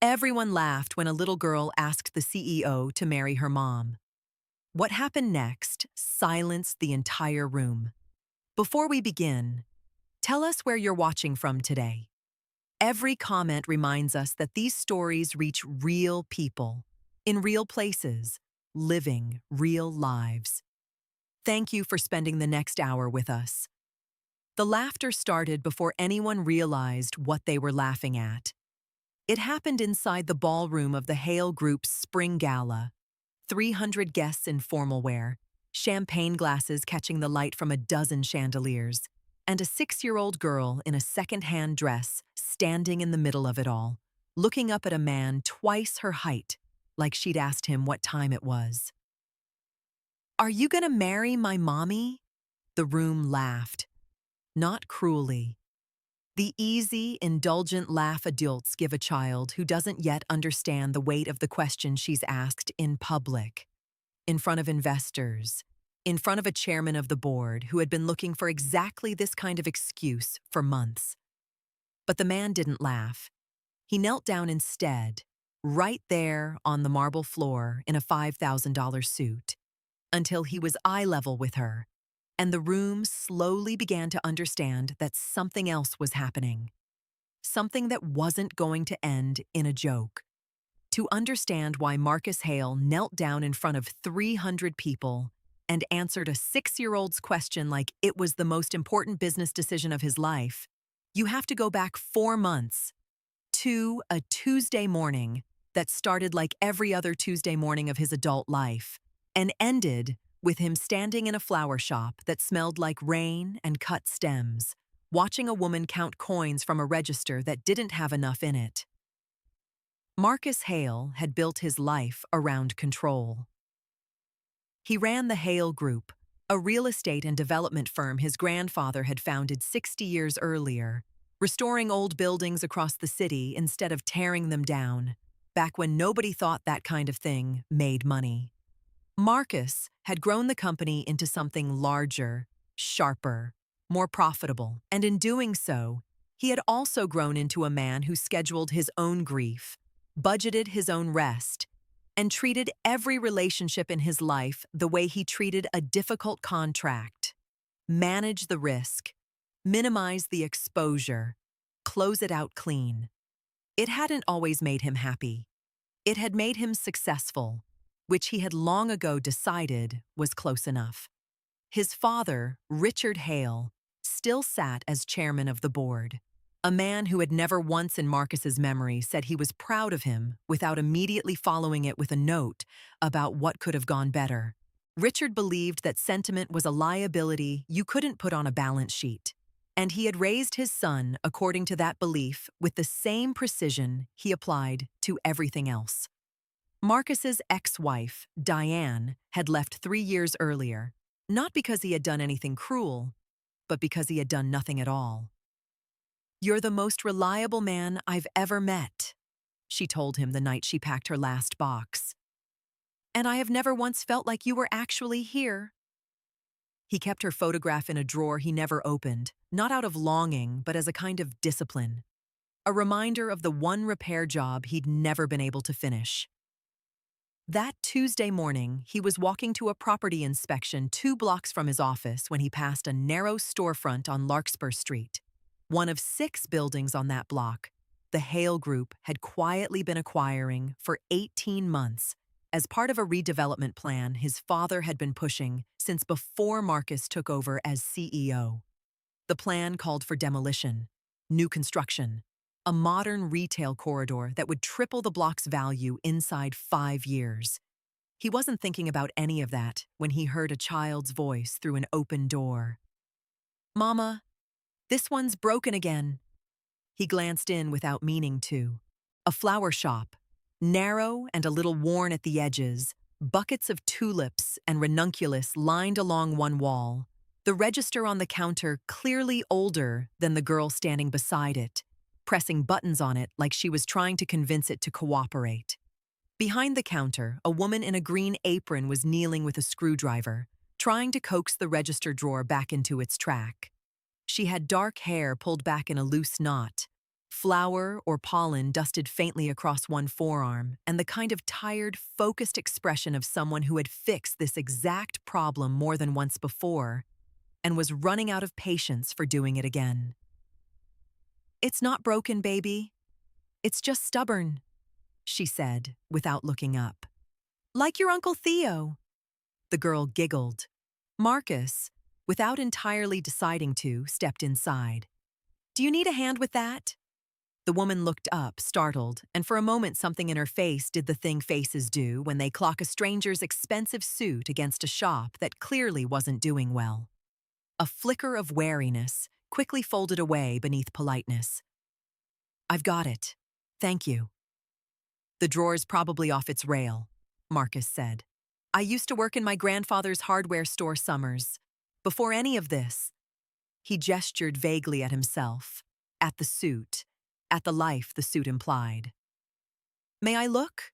Everyone laughed when a little girl asked the CEO to marry her mom. What happened next silenced the entire room. Before we begin, tell us where you're watching from today. Every comment reminds us that these stories reach real people, in real places, living real lives. Thank you for spending the next hour with us. The laughter started before anyone realized what they were laughing at. It happened inside the ballroom of the Hale Group's spring gala. 300 guests in formal wear, champagne glasses catching the light from a dozen chandeliers, and a 6-year-old girl in a second-hand dress standing in the middle of it all, looking up at a man twice her height, like she'd asked him what time it was. "Are you gonna marry my mommy?" The room laughed. Not cruelly. The easy, indulgent laugh adults give a child who doesn't yet understand the weight of the question she's asked in public, in front of investors, in front of a chairman of the board who had been looking for exactly this kind of excuse for months. But the man didn't laugh. He knelt down instead, right there on the marble floor in a $5,000 suit, until he was eye level with her, and the room slowly began to understand that something else was happening. Something that wasn't going to end in a joke. To understand why Marcus Hale knelt down in front of 300 people and answered a 6-year-old's question like it was the most important business decision of his life, you have to go back 4 months to a Tuesday morning that started like every other Tuesday morning of his adult life and ended with him standing in a flower shop that smelled like rain and cut stems, watching a woman count coins from a register that didn't have enough in it. Marcus Hale had built his life around control. He ran the Hale Group, a real estate and development firm his grandfather had founded 60 years earlier, restoring old buildings across the city instead of tearing them down, back when nobody thought that kind of thing made money. Marcus had grown the company into something larger, sharper, more profitable, and in doing so, he had also grown into a man who scheduled his own grief, budgeted his own rest, and treated every relationship in his life the way he treated a difficult contract. Manage the risk, minimize the exposure, close it out clean. It hadn't always made him happy. It had made him successful, which he had long ago decided was close enough. His father, Richard Hale, still sat as chairman of the board, a man who had never once in Marcus's memory said he was proud of him without immediately following it with a note about what could have gone better. Richard believed that sentiment was a liability you couldn't put on a balance sheet, and he had raised his son according to that belief with the same precision he applied to everything else. Marcus's ex-wife, Diane, had left 3 years earlier, not because he had done anything cruel, but because he had done nothing at all. "You're the most reliable man I've ever met," she told him the night she packed her last box. "And I have never once felt like you were actually here." He kept her photograph in a drawer he never opened, not out of longing, but as a kind of discipline. A reminder of the one repair job he'd never been able to finish. That Tuesday morning, he was walking to a property inspection 2 blocks from his office when he passed a narrow storefront on Larkspur Street. One of 6 buildings on that block, the Hale Group had quietly been acquiring for 18 months as part of a redevelopment plan his father had been pushing since before Marcus took over as CEO. The plan called for demolition, new construction, a modern retail corridor that would triple the block's value inside 5 years. He wasn't thinking about any of that when he heard a child's voice through an open door. "Mama, this one's broken again." He glanced in without meaning to. A flower shop, narrow and a little worn at the edges, buckets of tulips and ranunculus lined along one wall, the register on the counter clearly older than the girl standing beside it, pressing buttons on it like she was trying to convince it to cooperate. Behind the counter, a woman in a green apron was kneeling with a screwdriver, trying to coax the register drawer back into its track. She had dark hair pulled back in a loose knot, Flour or pollen dusted faintly across one forearm, and the kind of tired, focused expression of someone who had fixed this exact problem more than once before and was running out of patience for doing it again. "It's not broken, baby. It's just stubborn," she said, without looking up. "Like your Uncle Theo." The girl giggled. Marcus, without entirely deciding to, stepped inside. "Do you need a hand with that?" The woman looked up, startled, and for a moment something in her face did the thing faces do when they clock a stranger's expensive suit against a shop that clearly wasn't doing well. A flicker of wariness quickly folded away beneath politeness. "I've got it. Thank you." "The drawer's probably off its rail," Marcus said. "I used to work in my grandfather's hardware store summers. Before any of this." He gestured vaguely at himself, at the suit, at the life the suit implied. "May I look?"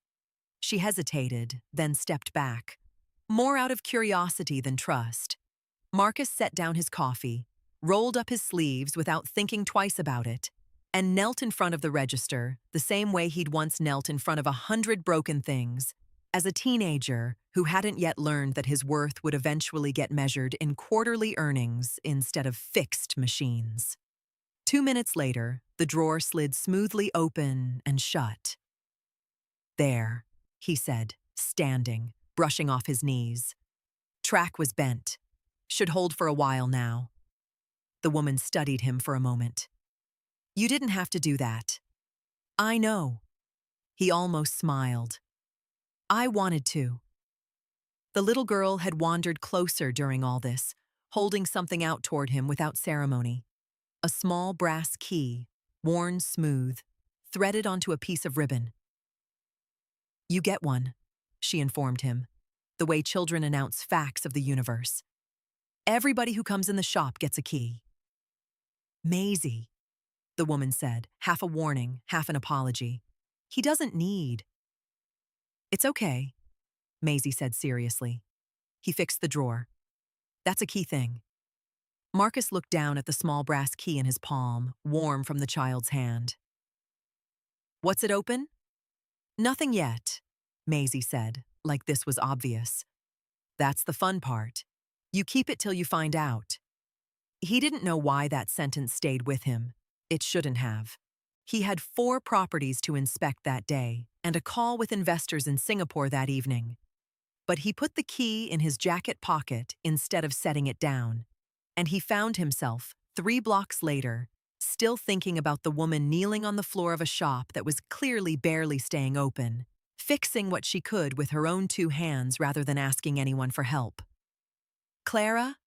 She hesitated, then stepped back, more out of curiosity than trust. Marcus set down his coffee, rolled up his sleeves without thinking twice about it, and knelt in front of the register the same way he'd once knelt in front of 100 broken things, as a teenager who hadn't yet learned that his worth would eventually get measured in quarterly earnings instead of fixed machines. 2 minutes later, the drawer slid smoothly open and shut. "There," he said, standing, brushing off his knees. Track was bent. Should hold for a while now. The woman studied him for a moment. "You didn't have to do that." "I know." He almost smiled. "I wanted to." The little girl had wandered closer during all this, holding something out toward him without ceremony. A small brass key, worn smooth, threaded onto a piece of ribbon. "You get one," she informed him, the way children announce facts of the universe. "Everybody who comes in the shop gets a key." "Maisie," the woman said, half a warning, half an apology. "He doesn't need." "It's okay," Maisie said seriously. He fixed the drawer. "That's a key thing." Marcus looked down at the small brass key in his palm, warm from the child's hand. "What's it open?" "Nothing yet," Maisie said, like this was obvious. "That's the fun part. You keep it till you find out." He didn't know why that sentence stayed with him. It shouldn't have. He had 4 properties to inspect that day and a call with investors in Singapore that evening. But he put the key in his jacket pocket instead of setting it down, and he found himself, 3 blocks later, still thinking about the woman kneeling on the floor of a shop that was clearly barely staying open, fixing what she could with her own 2 hands rather than asking anyone for help. "Clara?"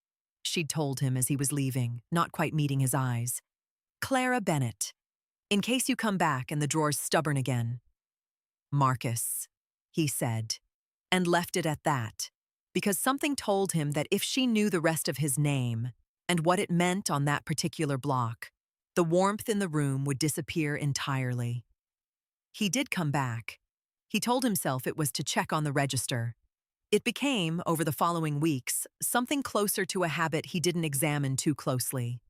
she'd told him as he was leaving, not quite meeting his eyes. "Clara Bennett. In case you come back and the drawer's stubborn again." "Marcus," he said, and left it at that, because something told him that if she knew the rest of his name and what it meant on that particular block, the warmth in the room would disappear entirely. He did come back. He told himself it was to check on the register. It became, over the following weeks, something closer to a habit he didn't examine too closely.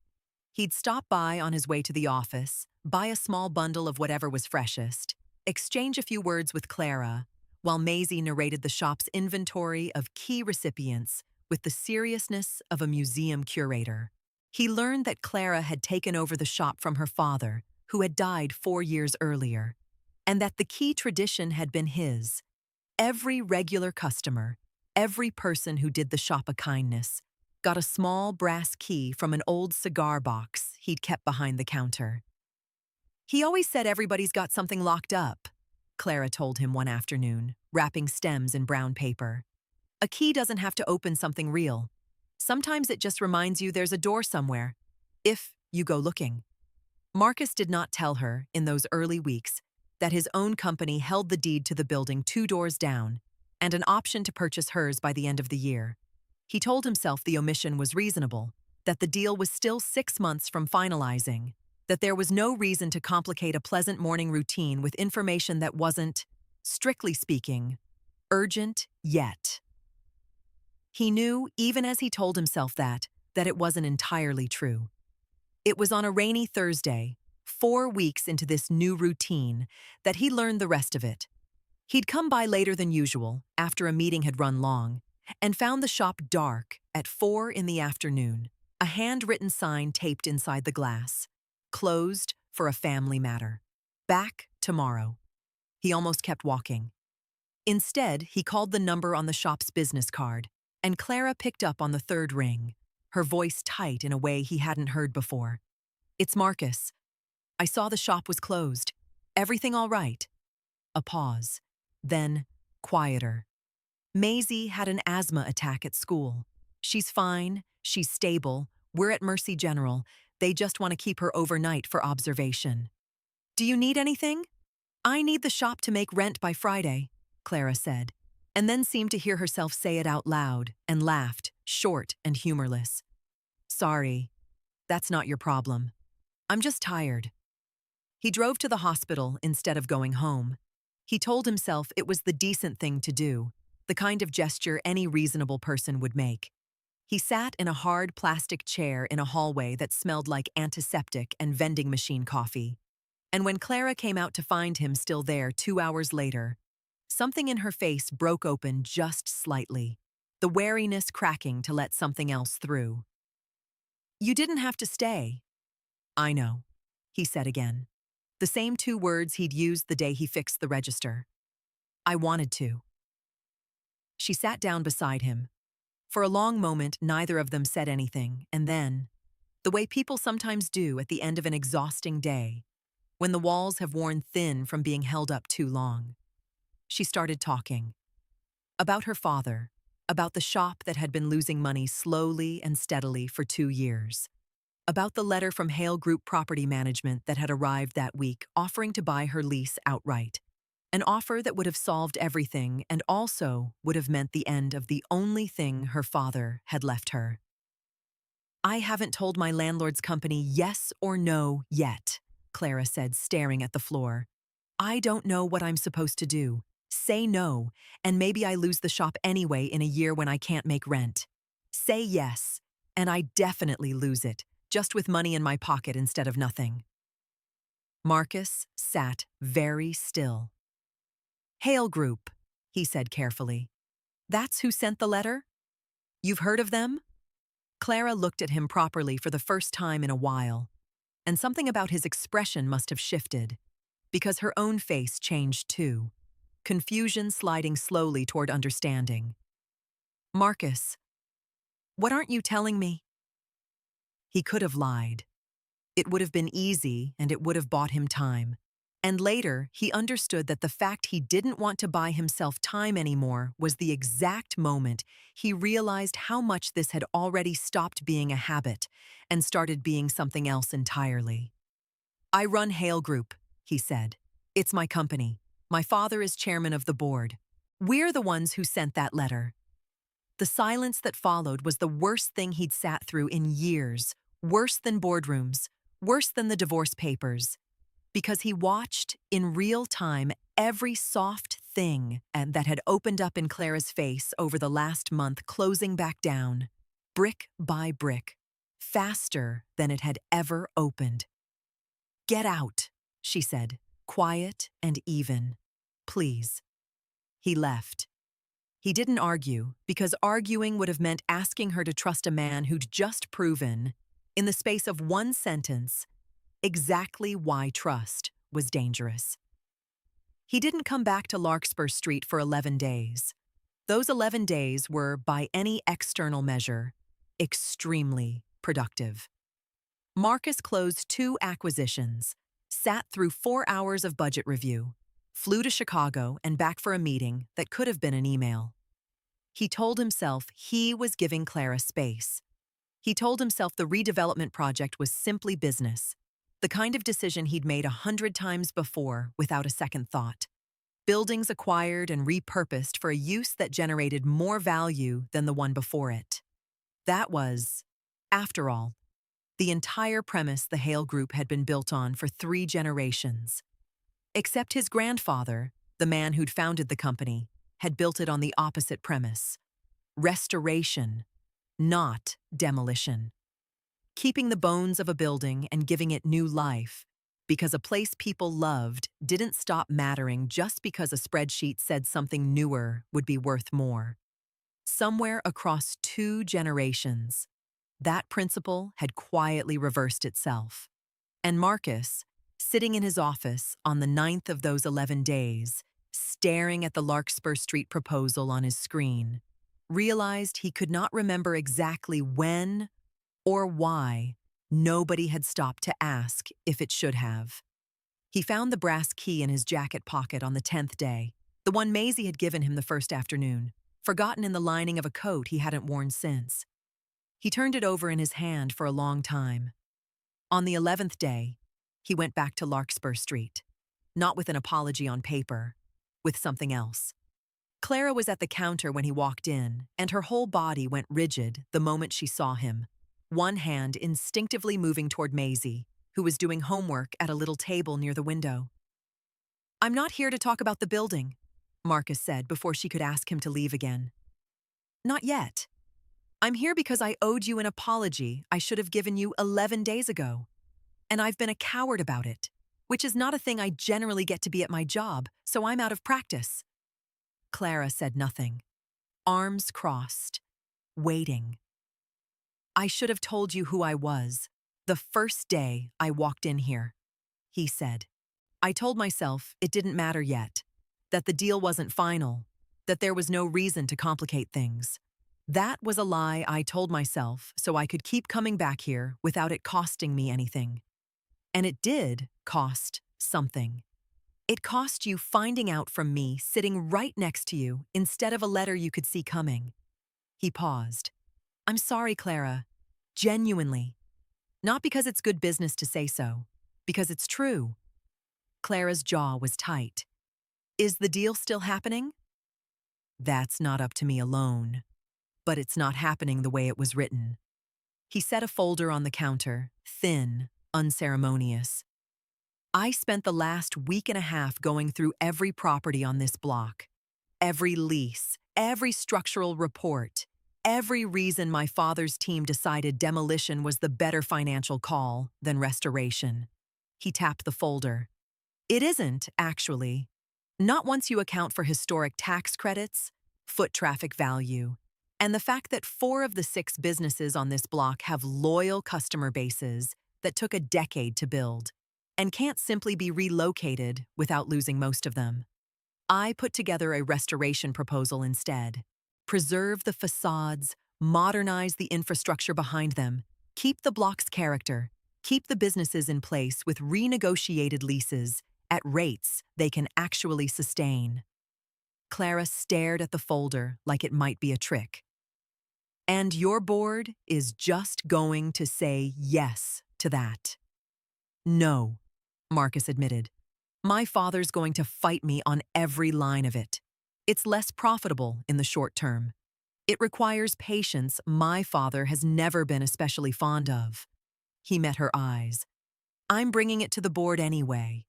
He'd stop by on his way to the office, buy a small bundle of whatever was freshest, exchange a few words with Clara, while Maisie narrated the shop's inventory of key recipients with the seriousness of a museum curator. He learned that Clara had taken over the shop from her father, who had died 4 years earlier, and that the key tradition had been his. Every regular customer, every person who did the shop a kindness, got a small brass key from an old cigar box he'd kept behind the counter. "He always said everybody's got something locked up," Clara told him one afternoon, wrapping stems in brown paper. "A key doesn't have to open something real. Sometimes it just reminds you there's a door somewhere, if you go looking." Marcus did not tell her, in those early weeks, that his own company held the deed to the building 2 doors down and an option to purchase hers by the end of the year. He told himself the omission was reasonable, that the deal was still 6 months from finalizing, that there was no reason to complicate a pleasant morning routine with information that wasn't, strictly speaking, urgent yet. He knew, even as he told himself that it wasn't entirely true. It was on a rainy Thursday, 4 weeks into this new routine that he learned the rest of it. He'd come by later than usual, after a meeting had run long, and found the shop dark at 4 in the afternoon, a handwritten sign taped inside the glass. Closed for a family matter. Back tomorrow. He almost kept walking. Instead, he called the number on the shop's business card, and Clara picked up on the third ring, her voice tight in a way he hadn't heard before. "It's Marcus. I saw the shop was closed. Everything all right?" A pause. Then, quieter. "Maisie had an asthma attack at school. She's fine, she's stable, we're at Mercy General. They just want to keep her overnight for observation." "Do you need anything?" "I need the shop to make rent by Friday," Clara said, and then seemed to hear herself say it out loud and laughed, short and humorless. "Sorry, that's not your problem. I'm just tired." He drove to the hospital instead of going home. He told himself it was the decent thing to do, the kind of gesture any reasonable person would make. He sat in a hard plastic chair in a hallway that smelled like antiseptic and vending machine coffee. And when Clara came out to find him still there 2 hours later, something in her face broke open just slightly, the wariness cracking to let something else through. "You didn't have to stay." "I know," he said again. The same 2 words he'd used the day he fixed the register. "I wanted to." She sat down beside him. For a long moment, neither of them said anything, and then, the way people sometimes do at the end of an exhausting day, when the walls have worn thin from being held up too long, she started talking. About her father, about the shop that had been losing money slowly and steadily for 2 years. About the letter from Hale Group Property Management that had arrived that week offering to buy her lease outright. An offer that would have solved everything and also would have meant the end of the only thing her father had left her. "I haven't told my landlord's company yes or no yet," Clara said, staring at the floor. "I don't know what I'm supposed to do. Say no, and maybe I lose the shop anyway in a year when I can't make rent. Say yes, and I definitely lose it, just with money in my pocket instead of nothing." Marcus sat very still. "Hale Group," he said carefully. "That's who sent the letter? You've heard of them?" Clara looked at him properly for the first time in a while, and something about his expression must have shifted, because her own face changed too, confusion sliding slowly toward understanding. "Marcus, what aren't you telling me?" He could have lied. It would have been easy, and it would have bought him time. And later, he understood that the fact he didn't want to buy himself time anymore was the exact moment he realized how much this had already stopped being a habit and started being something else entirely. "I run Hale Group," he said. "It's my company. My father is chairman of the board. We're the ones who sent that letter." The silence that followed was the worst thing he'd sat through in years, worse than boardrooms, worse than the divorce papers. Because he watched, in real time, every soft thing that had opened up in Clara's face over the last month closing back down, brick by brick, faster than it had ever opened. "Get out," she said, quiet and even. "Please." He left. He didn't argue, because arguing would have meant asking her to trust a man who'd just proven, in the space of 1 sentence, exactly why trust was dangerous. He didn't come back to Larkspur Street for 11 days. Those 11 days were, by any external measure, extremely productive. Marcus closed 2 acquisitions, sat through 4 hours of budget review, flew to Chicago and back for a meeting that could have been an email. He told himself he was giving Clara space. He told himself the redevelopment project was simply business, the kind of decision he'd made 100 times before without a second thought. Buildings acquired and repurposed for a use that generated more value than the one before it. That was, after all, the entire premise the Hale Group had been built on for 3 generations. Except his grandfather, the man who'd founded the company, had built it on the opposite premise: restoration, not demolition. Keeping the bones of a building and giving it new life, because a place people loved didn't stop mattering just because a spreadsheet said something newer would be worth more. Somewhere across 2 generations, that principle had quietly reversed itself. And Marcus, sitting in his office on the ninth of those 11 days, staring at the Larkspur Street proposal on his screen, realized he could not remember exactly when or why nobody had stopped to ask if it should have. He found the brass key in his jacket pocket on the 10th day, the one Maisie had given him the first afternoon, forgotten in the lining of a coat he hadn't worn since. He turned it over in his hand for a long time. On the 11th day, he went back to Larkspur Street, not with an apology on paper, with something else. Clara was at the counter when he walked in, and her whole body went rigid the moment she saw him, one hand instinctively moving toward Maisie, who was doing homework at a little table near the window. "I'm not here to talk about the building," Marcus said before she could ask him to leave again. "Not yet. I'm here because I owed you an apology I should have given you 11 days ago. And I've been a coward about it, which is not a thing I generally get to be at my job, so I'm out of practice." Clara said nothing, arms crossed, waiting. "I should have told you who I was the first day I walked in here," he said. "I told myself it didn't matter yet, that the deal wasn't final, that there was no reason to complicate things. That was a lie I told myself so I could keep coming back here without it costing me anything. And it did cost something. It cost you finding out from me sitting right next to you instead of a letter you could see coming." He paused. "I'm sorry, Clara. Genuinely. Not because it's good business to say so, because it's true." Clara's jaw was tight. "Is the deal still happening?" "That's not up to me alone. But it's not happening the way it was written." He set a folder on the counter, thin, unceremonious. "I spent the last week and a half going through every property on this block, every lease, every structural report, every reason my father's team decided demolition was the better financial call than restoration." He tapped the folder. "It isn't, actually. Not once you account for historic tax credits, foot traffic value, and the fact that 4 of the 6 businesses on this block have loyal customer bases that took a decade to build and can't simply be relocated without losing most of them. I put together a restoration proposal instead. Preserve the facades, modernize the infrastructure behind them, keep the block's character, keep the businesses in place with renegotiated leases at rates they can actually sustain." Clara stared at the folder like it might be a trick. "And your board is just going to say yes to that?" "No," Marcus admitted. "My father's going to fight me on every line of it. It's less profitable in the short term. It requires patience my father has never been especially fond of." He met her eyes. "I'm bringing it to the board anyway.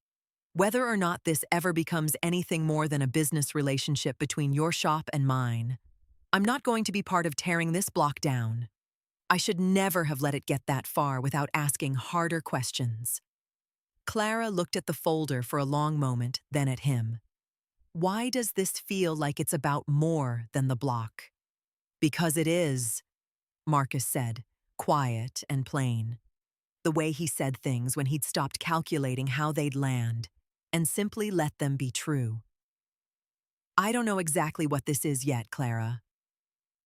Whether or not this ever becomes anything more than a business relationship between your shop and mine, I'm not going to be part of tearing this block down. I should never have let it get that far without asking harder questions." Clara looked at the folder for a long moment, then at him. "Why does this feel like it's about more than the block?" "Because it is," Marcus said, quiet and plain. The way he said things when he'd stopped calculating how they'd land and simply let them be true. "I don't know exactly what this is yet, Clara.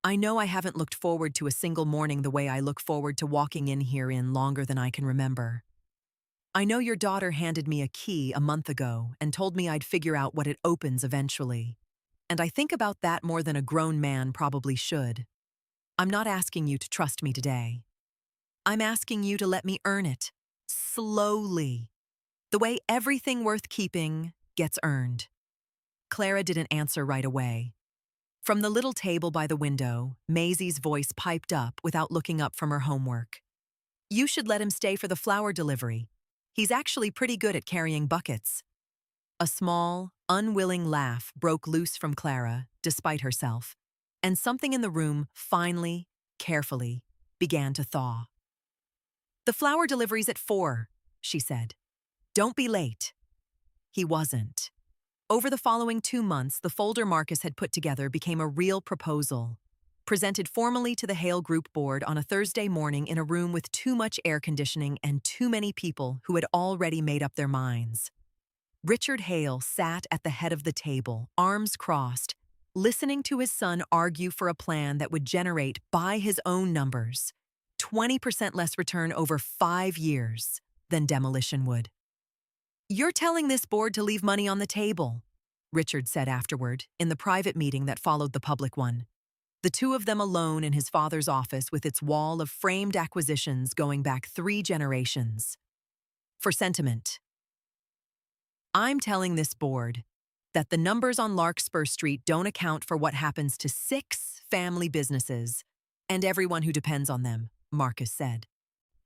I know I haven't looked forward to a single morning the way I look forward to walking in here in longer than I can remember. I know your daughter handed me a key a month ago and told me I'd figure out what it opens eventually. And I think about that more than a grown man probably should. I'm not asking you to trust me today. I'm asking you to let me earn it. Slowly. The way everything worth keeping gets earned." Clara didn't answer right away. From the little table by the window, Maisie's voice piped up without looking up from her homework. "You should let him stay for the flower delivery. He's actually pretty good at carrying buckets." A small, unwilling laugh broke loose from Clara, despite herself, and something in the room finally, carefully, began to thaw. "The flower delivery's at 4, she said. Don't be late. He wasn't. Over the following 2 months, the folder Marcus had put together became a real proposal. Presented formally to the Hale Group board on a Thursday morning in a room with too much air conditioning and too many people who had already made up their minds. Richard Hale sat at the head of the table, arms crossed, listening to his son argue for a plan that would generate, by his own numbers, 20% less return over 5 years than demolition would. "You're telling this board to leave money on the table," Richard said afterward, in the private meeting that followed the public one. The two of them alone in his father's office with its wall of framed acquisitions going back 3 generations. For sentiment. "I'm telling this board that the numbers on Larkspur Street don't account for what happens to 6 family businesses and everyone who depends on them," Marcus said.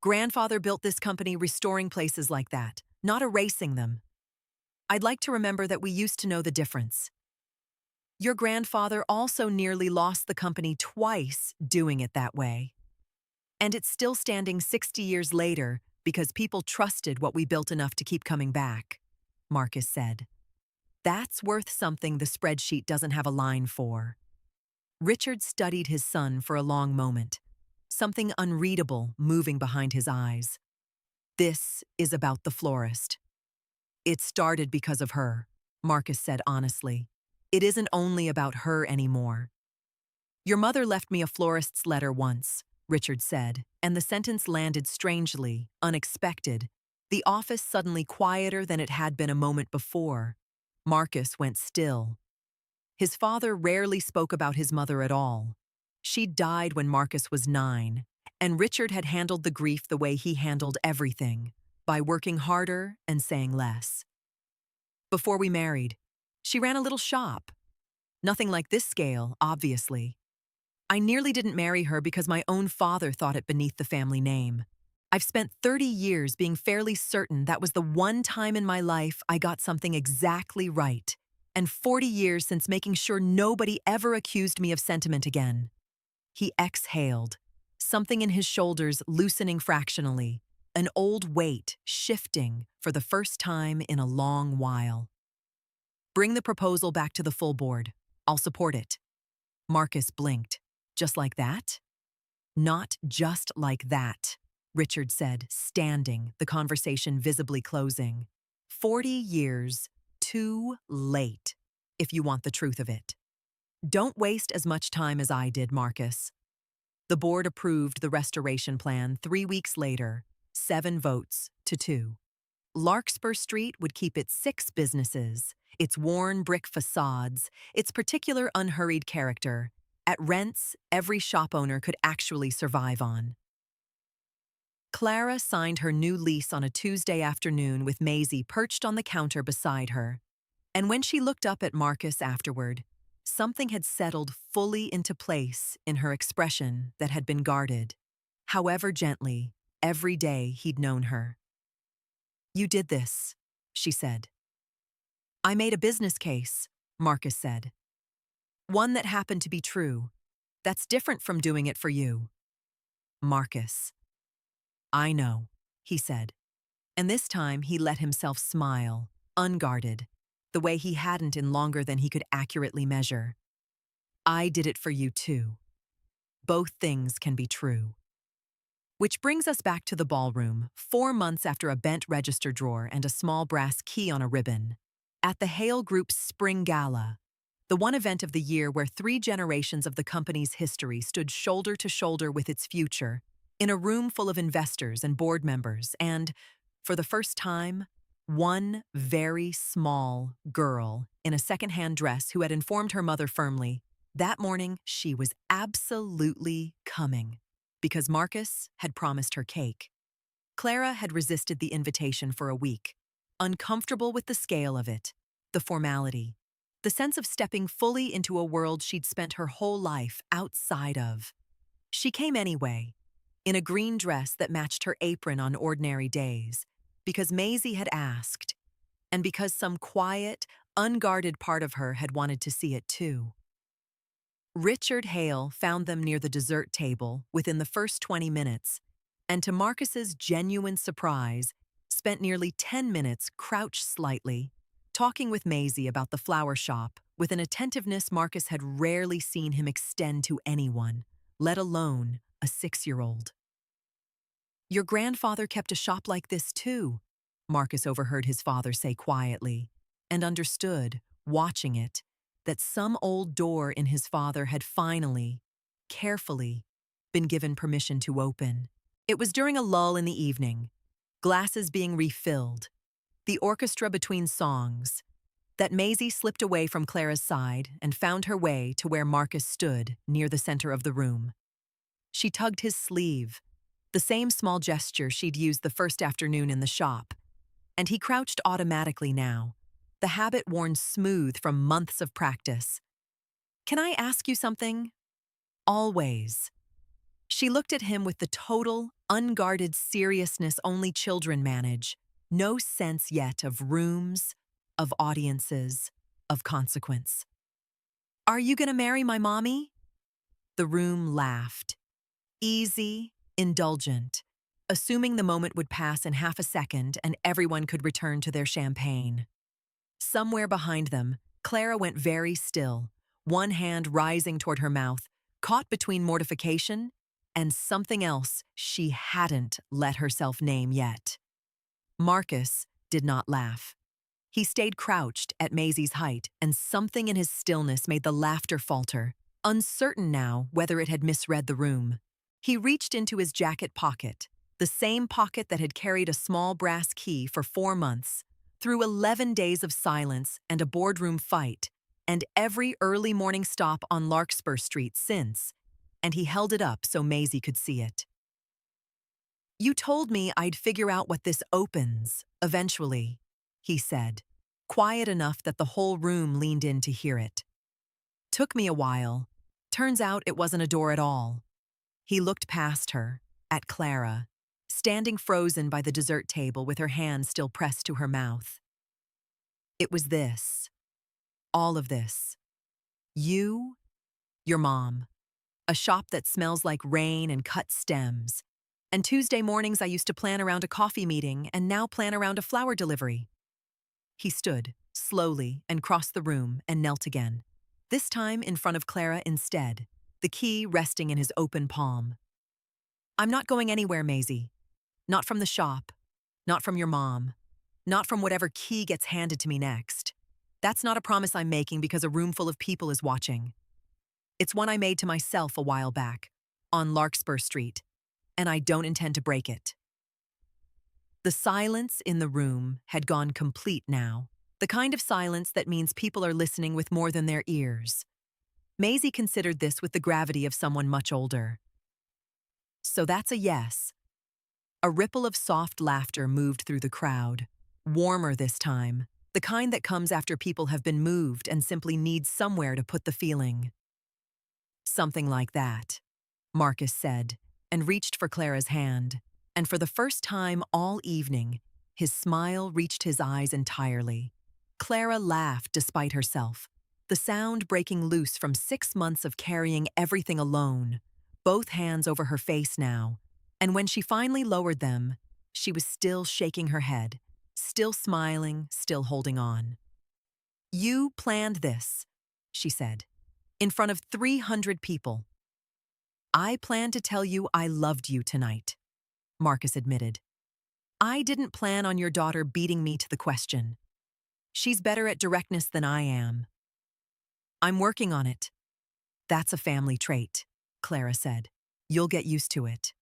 "Grandfather built this company restoring places like that, not erasing them. I'd like to remember that we used to know the difference. Your grandfather also nearly lost the company twice doing it that way. And it's still standing 60 years later because people trusted what we built enough to keep coming back," Marcus said. "That's worth something the spreadsheet doesn't have a line for." Richard studied his son for a long moment, something unreadable moving behind his eyes. "This is about the florist." "It started because of her," Marcus said honestly. "It isn't only about her anymore." "Your mother left me a florist's letter once," Richard said, and the sentence landed strangely, unexpected. The office suddenly quieter than it had been a moment before. Marcus went still. His father rarely spoke about his mother at all. She died when Marcus was 9, and Richard had handled the grief the way he handled everything, by working harder and saying less. "Before we married, she ran a little shop. Nothing like this scale, obviously. I nearly didn't marry her because my own father thought it beneath the family name. I've spent 30 years being fairly certain that was the one time in my life I got something exactly right, and 40 years since making sure nobody ever accused me of sentiment again." He exhaled, something in his shoulders loosening fractionally, an old weight shifting for the first time in a long while. "Bring the proposal back to the full board. I'll support it." Marcus blinked. "Just like that?" "Not just like that," Richard said, standing, the conversation visibly closing. 40 years too late, if you want the truth of it. Don't waste as much time as I did, Marcus." The board approved the restoration plan 3 weeks later, 7 votes to 2. Larkspur Street would keep its 6 businesses, its worn brick facades, its particular unhurried character, at rents every shop owner could actually survive on. Clara signed her new lease on a Tuesday afternoon with Maisie perched on the counter beside her. And when she looked up at Marcus afterward, something had settled fully into place in her expression that had been guarded, however gently, every day he'd known her. "You did this," she said. "I made a business case," Marcus said. "One that happened to be true. That's different from doing it for you." Marcus. "I know," he said. And this time he let himself smile, unguarded, the way he hadn't in longer than he could accurately measure. "I did it for you too. Both things can be true." Which brings us back to the ballroom, 4 months after a bent register drawer and a small brass key on a ribbon. At the Hale Group's Spring Gala, the one event of the year where 3 generations of the company's history stood shoulder to shoulder with its future, in a room full of investors and board members, and, for the first time, one very small girl in a second-hand dress who had informed her mother firmly that morning she was absolutely coming, because Marcus had promised her cake. Clara had resisted the invitation for a week, uncomfortable with the scale of it, the formality, the sense of stepping fully into a world she'd spent her whole life outside of. She came anyway, in a green dress that matched her apron on ordinary days, because Maisie had asked, and because some quiet, unguarded part of her had wanted to see it too. Richard Hale found them near the dessert table within the first 20 minutes, and to Marcus's genuine surprise, spent nearly 10 minutes crouched slightly, talking with Maisie about the flower shop with an attentiveness Marcus had rarely seen him extend to anyone, let alone a 6-year-old. "Your grandfather kept a shop like this too," Marcus overheard his father say quietly, and understood, watching it, that some old door in his father had finally, carefully, been given permission to open. It was during a lull in the evening, glasses being refilled, the orchestra between songs, that Maisie slipped away from Clara's side and found her way to where Marcus stood near the center of the room. She tugged his sleeve, the same small gesture she'd used the first afternoon in the shop, and he crouched automatically now, the habit worn smooth from months of practice. "Can I ask you something?" "Always." She looked at him with the total, unguarded seriousness only children manage, no sense yet of rooms, of audiences, of consequence. "Are you gonna marry my mommy?" The room laughed. Easy, indulgent, assuming the moment would pass in half a second and everyone could return to their champagne. Somewhere behind them, Clara went very still, one hand rising toward her mouth, caught between mortification and something else she hadn't let herself name yet. Marcus did not laugh. He stayed crouched at Maisie's height, and something in his stillness made the laughter falter, uncertain now whether it had misread the room. He reached into his jacket pocket, the same pocket that had carried a small brass key for 4 months, through 11 days of silence and a boardroom fight, and every early morning stop on Larkspur Street since, and he held it up so Maisie could see it. "You told me I'd figure out what this opens, eventually," he said, quiet enough that the whole room leaned in to hear it. "Took me a while. Turns out it wasn't a door at all." He looked past her, at Clara, standing frozen by the dessert table with her hand still pressed to her mouth. "It was this. All of this. You, your mom. A shop that smells like rain and cut stems. And Tuesday mornings I used to plan around a coffee meeting and now plan around a flower delivery." He stood, slowly, and crossed the room and knelt again, this time in front of Clara instead, the key resting in his open palm. "I'm not going anywhere, Maisie. Not from the shop. Not from your mom. Not from whatever key gets handed to me next. That's not a promise I'm making because a room full of people is watching. It's one I made to myself a while back, on Larkspur Street, and I don't intend to break it." The silence in the room had gone complete now, the kind of silence that means people are listening with more than their ears. Maisie considered this with the gravity of someone much older. "So that's a yes." A ripple of soft laughter moved through the crowd, warmer this time, the kind that comes after people have been moved and simply need somewhere to put the feeling. "Something like that," Marcus said, and reached for Clara's hand, and for the first time all evening, his smile reached his eyes entirely. Clara laughed despite herself, the sound breaking loose from 6 months of carrying everything alone, both hands over her face now, and when she finally lowered them, she was still shaking her head, still smiling, still holding on. "You planned this," she said, "in front of 300 people." "I planned to tell you I loved you tonight," Marcus admitted. "I didn't plan on your daughter beating me to the question. She's better at directness than I am. I'm working on it." "That's a family trait," Clara said. "You'll get used to it."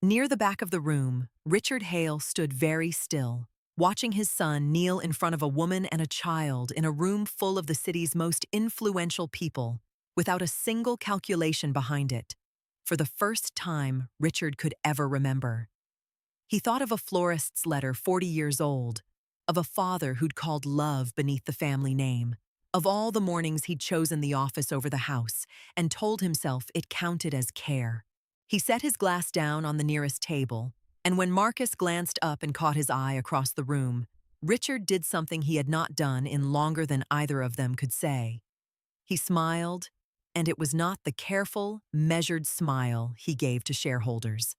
Near the back of the room, Richard Hale stood very still, watching his son kneel in front of a woman and a child in a room full of the city's most influential people, without a single calculation behind it, for the first time Richard could ever remember. He thought of a florist's letter 40 years old, of a father who'd called love beneath the family name, of all the mornings he'd chosen the office over the house and told himself it counted as care. He set his glass down on the nearest table, and when Marcus glanced up and caught his eye across the room, Richard did something he had not done in longer than either of them could say. He smiled, and it was not the careful, measured smile he gave to shareholders.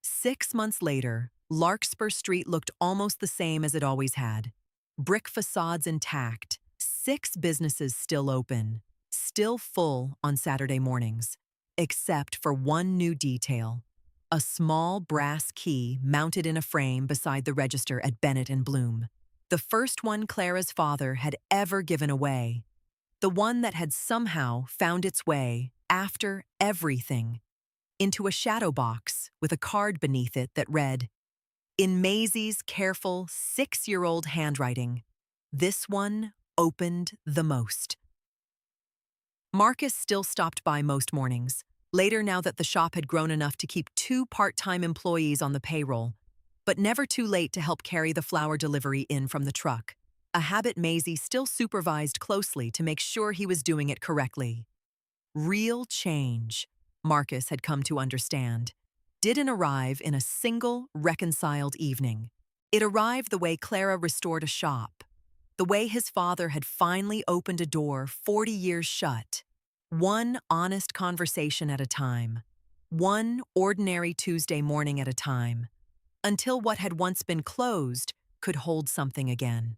6 months later, Larkspur Street looked almost the same as it always had. Brick facades intact, 6 businesses still open, still full on Saturday mornings, except for one new detail: a small brass key mounted in a frame beside the register at Bennett and Bloom. The first one Clara's father had ever given away. The one that had somehow found its way, after everything, into a shadow box with a card beneath it that read, in Maisie's careful 6-year-old handwriting, this one opened the most. Marcus still stopped by most mornings, later now that the shop had grown enough to keep 2 part-time employees on the payroll, but never too late to help carry the flour delivery in from the truck, a habit Maisie still supervised closely to make sure he was doing it correctly. Real change, Marcus had come to understand, didn't arrive in a single reconciled evening. It arrived the way Clara restored a shop, the way his father had finally opened a door 40 years shut, one honest conversation at a time, one ordinary Tuesday morning at a time, until what had once been closed could hold something again.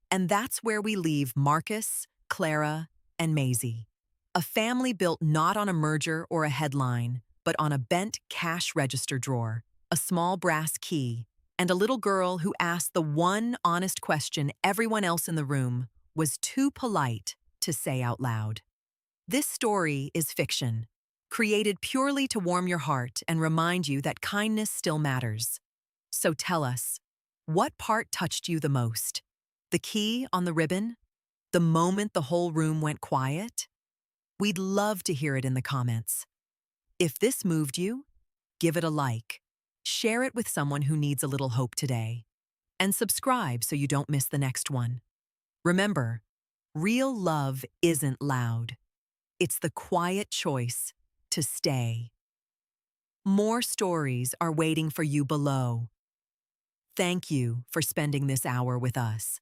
And that's where we leave Marcus, Clara, and Maisie. A family built not on a merger or a headline, but on a bent cash register drawer, a small brass key, and a little girl who asked the one honest question everyone else in the room was too polite to say out loud. This story is fiction, created purely to warm your heart and remind you that kindness still matters. So tell us, what part touched you the most? The key on the ribbon? The moment the whole room went quiet? We'd love to hear it in the comments. If this moved you, give it a like, share it with someone who needs a little hope today, and subscribe so you don't miss the next one. Remember, real love isn't loud. It's the quiet choice to stay. More stories are waiting for you below. Thank you for spending this hour with us.